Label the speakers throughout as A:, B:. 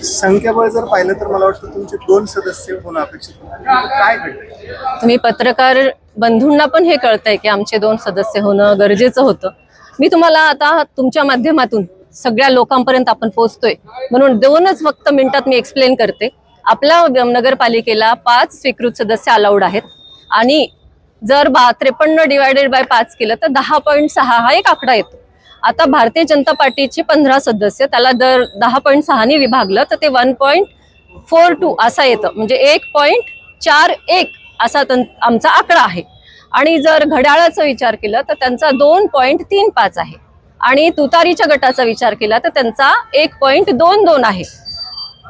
A: संख्याबळ जर पाहिलं तर मला वाटतं तुमचे 2 सदस्य होणं अपेक्षित होतं. काय घडलं?
B: तुम्ही पत्रकार बंधूंना पण हे कळतंय की आमचे 2 सदस्य होणं गरजेचं होतं. मी तुम्हाला आता तुमच्या माध्यमातून सगळ्या लोकांपर्यंत आपण पोहोचतोय म्हणून 2च फक्त मिनिटात मी एक्सप्लेन करते. आपल्या नगरपालिकेला 5 स्वीकृत सदस्य अलाउड आहेत आणि जर 53 डिवायडेड बाय 5 केलं तर 10.6 हा एक आकडा येतो. आता भारतीय जनता पार्टीचे 15 सदस्य, त्याला दर 10.6 ने विभागलं तर ते 1.42 असा येतं, म्हणजे 1.41 असा आमचा आकडा आहे. आणि जर घड्याळाचा विचार केला तर त्यांचा 2.35 आहे आणि तुतारीच्या गटाचा विचार केला तर त्यांचा 1.22 आहे.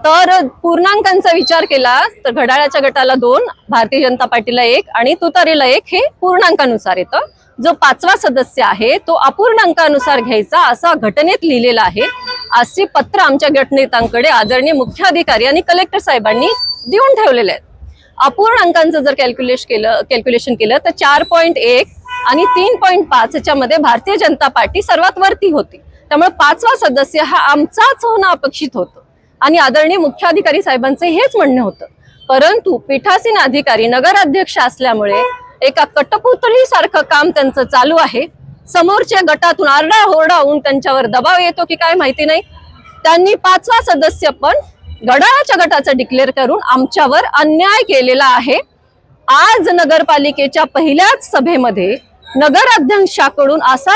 B: तर पूर्णांकांचा विचार केला तर घड्याळाच्या गटाला 2, भारतीय जनता पार्टीला 1 आणि तुतारीला 1 हे पूर्णांकानुसार येतं. जो 5वा सदस्य आहे तो अपूर्णांकानुसार घ्यायचा असा घटनेत लिहिलेला आहे. असे पत्र आमच्या गटनेत्यांकडे आदरणीय मुख्याधिकारी आणि कलेक्टर साहेबांनी देऊन ठेवलेले आहेत. अपूर्णांकांचं जर कॅल्क्युलेशन केलं तर 4.1 आणि 3.5 याच्यामध्ये भारतीय जनता पार्टी सर्वात वरती होती. त्यामुळे 5वा सदस्य हा आमचाच होणं अपेक्षित होतं आणि आदरणीय मुख्याधिकारी साहेबांचे हेच म्हणणं होतं. परंतु पीठासीन अधिकारी नगराध्यक्ष असल्यामुळे एका कटपुतळी सारखं काम त्यांचं चालू आहे. समोरच्या गटातून आरडाओरडा होऊन त्यांच्यावर दबाव येतो की काय माहिती नाही. त्यांनी 5वा सदस्य पण घड्याळाच्या गटाचं डिक्लेअर करून आमच्यावर अन्याय केलेला आहे. आज नगरपालिकेच्या पहिल्याच सभेमध्ये नगराध्यक्षाकडून असा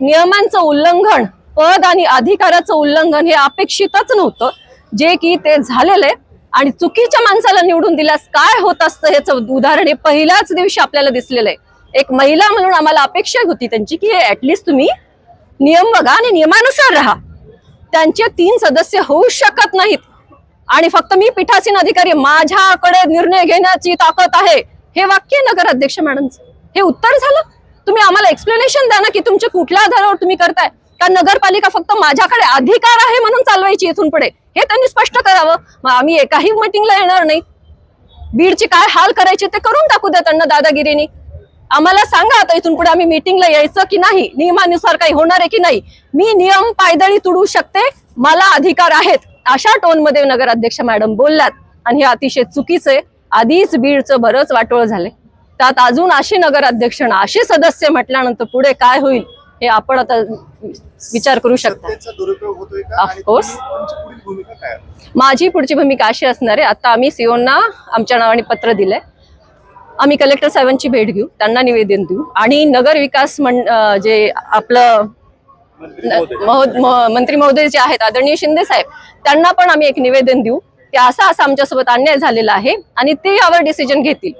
B: नियमांचं उल्लंघन, पद आणि अधिकाराचं उल्लंघन हे अपेक्षितच नव्हतं, जे की ते झालेलं आहे. आणि चुकीच्या माणसाला निवडून दिल्यास काय होत असतं याचं उदाहरण हे पहिल्याच दिवशी आपल्याला दिसलेलं आहे. एक महिला म्हणून आम्हाला अपेक्षा होती त्यांची की ऍटलिस्ट तुम्ही नियम बघा आणि नियमानुसार राहा. त्यांचे 3 सदस्य होऊ शकत नाहीत आणि फक्त मी पीठासीन अधिकारी, माझ्याकडे निर्णय घेण्याची ताकद आहे, हे वाक्य नगराध्यक्ष मॅडमचं हे उत्तर झालं. तुम्ही आम्हाला एक्सप्लेनेशन द्या ना की तुमच्या कुठल्या आधारावर तुम्ही करताय. का नगरपालिका फक्त माझ्याकडे अधिकार आहे म्हणून चालवायची इथून पुढे, हे त्यांनी स्पष्ट करावं. मग आम्ही एकाही मीटिंगला येणार नाही. बीडचे काय हाल करायचे ते करून टाकू द्या त्यांना दादागिरीने. आम्हाला सांगा आता इथून पुढे आम्ही मीटिंगला यायचं की नाही, नियमानुसार काही होणार आहे की नाही. मी नियम पायदळी तुडू शकते, मला अधिकार आहेत, अशा टोन मध्ये नगराध्यक्ष मॅडम बोलल्यात आणि हे अतिशय चुकीचं आहे. आधीच बीडचं बरंच वाटोळ झाले, त्यात अजून असे नगराध्यक्ष असे सदस्य म्हटल्यानंतर पुढे काय होईल हे आपण आता विचार करू शकता. ऑफकोर्स माझी पुढची भूमिका अशी असणार आहे. आता आम्ही सीओना आमच्या नावाने पत्र दिलंय. आम्ही कलेक्टर साहेबांची भेट घेऊ, त्यांना निवेदन देऊ आणि नगर विकास जे आपलं मंत्री महोदय जे आहेत आदरणीय शिंदे साहेब, त्यांना पण आम्ही एक निवेदन देऊ की असा आमच्यासोबत अन्याय झालेला आहे आणि ते यावर डिसिजन घेतील.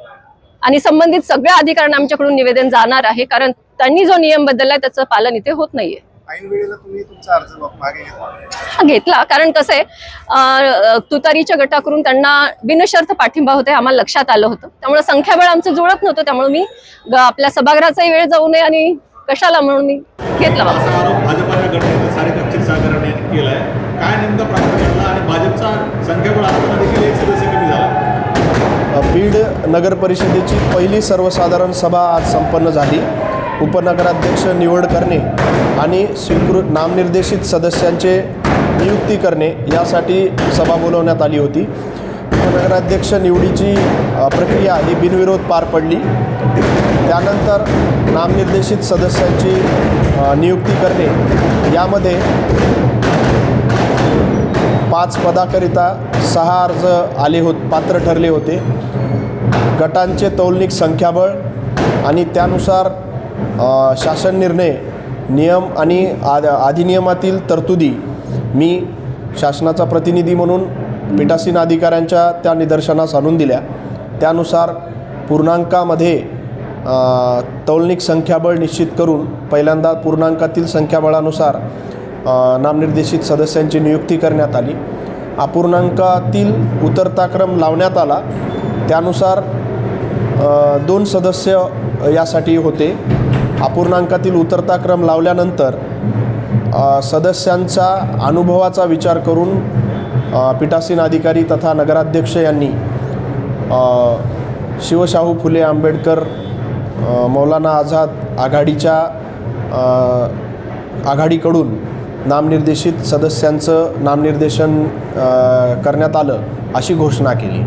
B: आणि संबंधित सगळ्या अधिकाऱ्यांना आमच्याकडून निवेदन जाणार आहे, कारण त्यांनी जो नियम बदललाय त्याचं पालन इथे होत नाहीये.
A: तुम्ही तुमचा अर्ज मागे
B: घेतला कारण कसं आहे, तुतारीच्या गटाकडून त्यांना बिनशर्त पाठिंबा होते आम्हाला लक्षात आलं होतं. त्यामुळे संख्याबळ आमचं जुळत नव्हतं. त्यामुळे मी आपल्या सभागृहाचाही वेळ जाऊ नये आणि कशाला म्हणून मी घेतला.
C: भाजपाच्या गटाने साडेकच्चे सहकार्याने केलाय, काय नेमका प्रकार घडला आणि भाजपचा संख्याबळ असताना देखील एक सदस्य कमी झाला.
D: बीड नगर परिषदेची पहिली सर्वसाधारण सभा आज संपन्न झाली. उपनगराध्यक्ष निवड करणे आणि स्वीकृत नामनिर्देशित सदस्यांचे नियुक्ती करणे यासाठी सभा बोलवण्यात आली होती. उपनगराध्यक्ष निवडीची प्रक्रिया ही बिनविरोध पार पडली. त्यानंतर नामनिर्देशित सदस्यांची नियुक्ती करणे यामध्ये 5 पदाकरिता 6 अर्ज पात्र ठरले होते. गटांचे तौलनिक संख्याबळ आणि त्यानुसार शासन निर्णय, नियम आणि अधिनियमातील तरतुदी मी शासनाचा प्रतिनिधी म्हणून पीठासीन अधिकाऱ्यांच्या त्या निदर्शनास आणून दिल्या. त्यानुसार पूर्णांकामध्ये तौलनिक संख्याबळ निश्चित करून पहिल्यांदा पूर्णांकातील संख्याबळानुसार नामनिर्देशित सदस्यांची नियुक्ती करण्यात आली. अपूर्णांकातील उतरता क्रम लावण्यात आला. त्यानुसार 2 सदस्य यासाठी होते. अपूर्णांकातील उतरता क्रम लावल्यानंतर सदस्यांचा अनुभवाचा विचार करून पीठासीन अधिकारी तथा नगराध्यक्ष यांनी शिवशाहू फुले आंबेडकर मौलाना आझाद आघाडीकडून नामनिर्देशित सदस्यांचं नामनिर्देशन करण्यात आलं अशी घोषणा केली.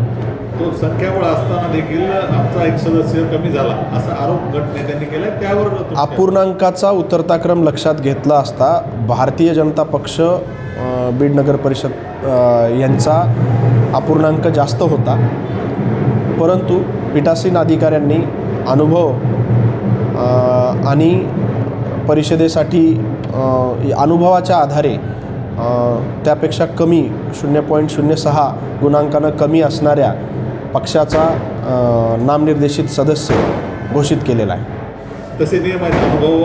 C: तो संख्याबळ असताना देखील आमचा एक सदस्य कमी झाला असा आरोप गट नेत्यांनी केला. त्यावर तुमच्या-
D: अपूर्णांकाचा उतरता क्रम लक्षात घेतला असता भारतीय जनता पक्ष बीड नगर परिषद यांचा अपूर्णांक जास्त होता, परंतु पीठासीन अधिकाऱ्यांनी अनुभव आणि परिषदेसाठी अनुभवाच्या आधारे त्यापेक्षा कमी 0.06 गुणांकानं कमी असणाऱ्या पक्षाचा नामनिर्देशित सदस्य घोषित केलेला आहे.
C: तसे नियम आहेत. अनुभव